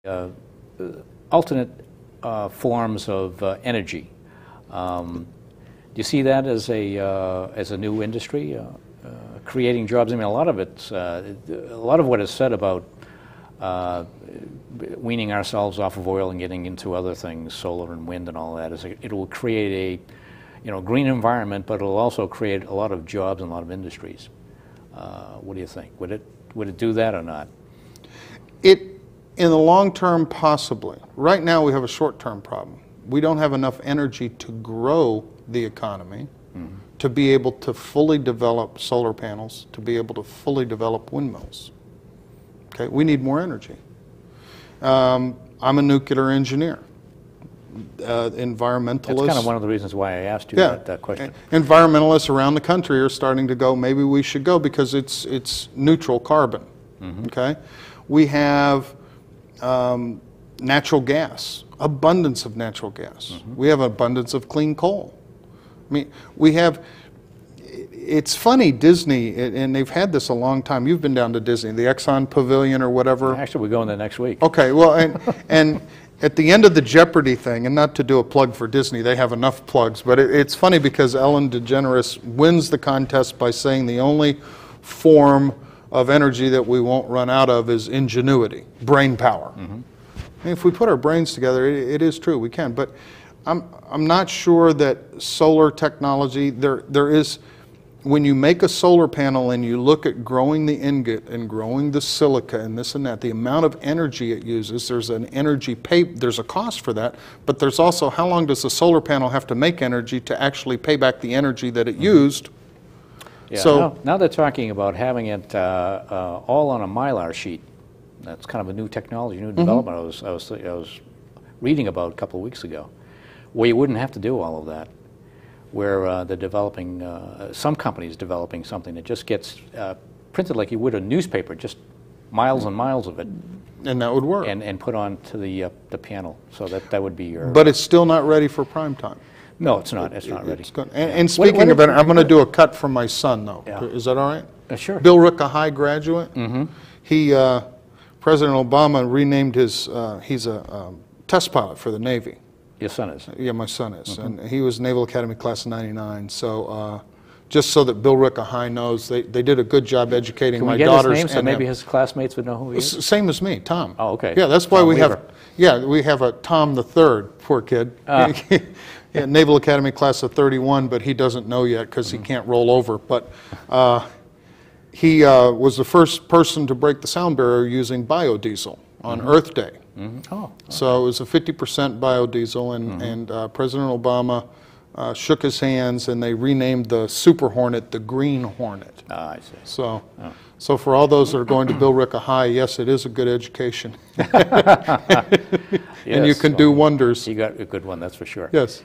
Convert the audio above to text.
uh, alternate forms of energy. Do you see that as a new industry, creating jobs? I mean, a lot of what is said about weaning ourselves off of oil and getting into other things, solar and wind and all that, is it will create a green environment, but it'll also create a lot of jobs and a lot of industries. What do you think? Would it do that or not? In the long term, possibly. Right now we have a short-term problem. We don't have enough energy to grow the economy, to be able to fully develop solar panels, to be able to fully develop windmills. Okay, we need more energy. I'm a nuclear engineer, environmentalist. That's kind of one of the reasons why I asked you that question. Environmentalists around the country are starting to go, maybe we should go because it's neutral carbon. Okay, we have natural gas, abundance of natural gas. We have abundance of clean coal. I mean, we have, it's funny, Disney, and they've had this a long time. You've been down to Disney, the Exxon Pavilion or whatever. Actually, we're going there next week. Okay, well, and at the end of the Jeopardy thing, and not to do a plug for Disney, they have enough plugs, but it's funny because Ellen DeGeneres wins the contest by saying the only form of energy that we won't run out of is ingenuity, brain power. I mean, if we put our brains together, it is true, we can. But I'm not sure that solar technology, there is, when you make a solar panel and you look at growing the ingot and growing the silica and this and that, the amount of energy it uses, there's an energy there's a cost for that, but there's also how long does the solar panel have to make energy to actually pay back the energy that it used. Yeah, so now they're talking about having it all on a Mylar sheet. That's kind of a new technology, new development. I was reading about a couple of weeks ago, where you wouldn't have to do all of that. Where they're developing, some companies developing something that just gets printed like you would a newspaper, just miles and miles of it. And that would work. And put onto the panel, so that would be your. But it's still not ready for prime time. No, it's not. It's not ready. It's good. And speaking of it, I'm going to do a cut from my son, though. Yeah. Is that all right? Sure. Bill Rick, a High graduate. He, President Obama renamed his. He's a test pilot for the Navy. Your son is? Yeah, my son is. And he was Naval Academy class of '99. So just so that Bill Rick, a High knows, they did a good job educating my daughters. Can we get his name so maybe his classmates would know who he is? Same as me, Tom. Oh, okay. Yeah, that's why we have a Tom the Third, poor kid. Yeah, Naval Academy class of '31, but he doesn't know yet because he can't roll over. But he was the first person to break the sound barrier using biodiesel on Earth Day. Oh, okay. So it was a 50% biodiesel, and President Obama shook his hands, and they renamed the Super Hornet the Green Hornet. I see. So for all those that are going to Bill Rick, a High, yes, it is a good education. Yes, and you can do wonders. You got a good one, that's for sure. Yes.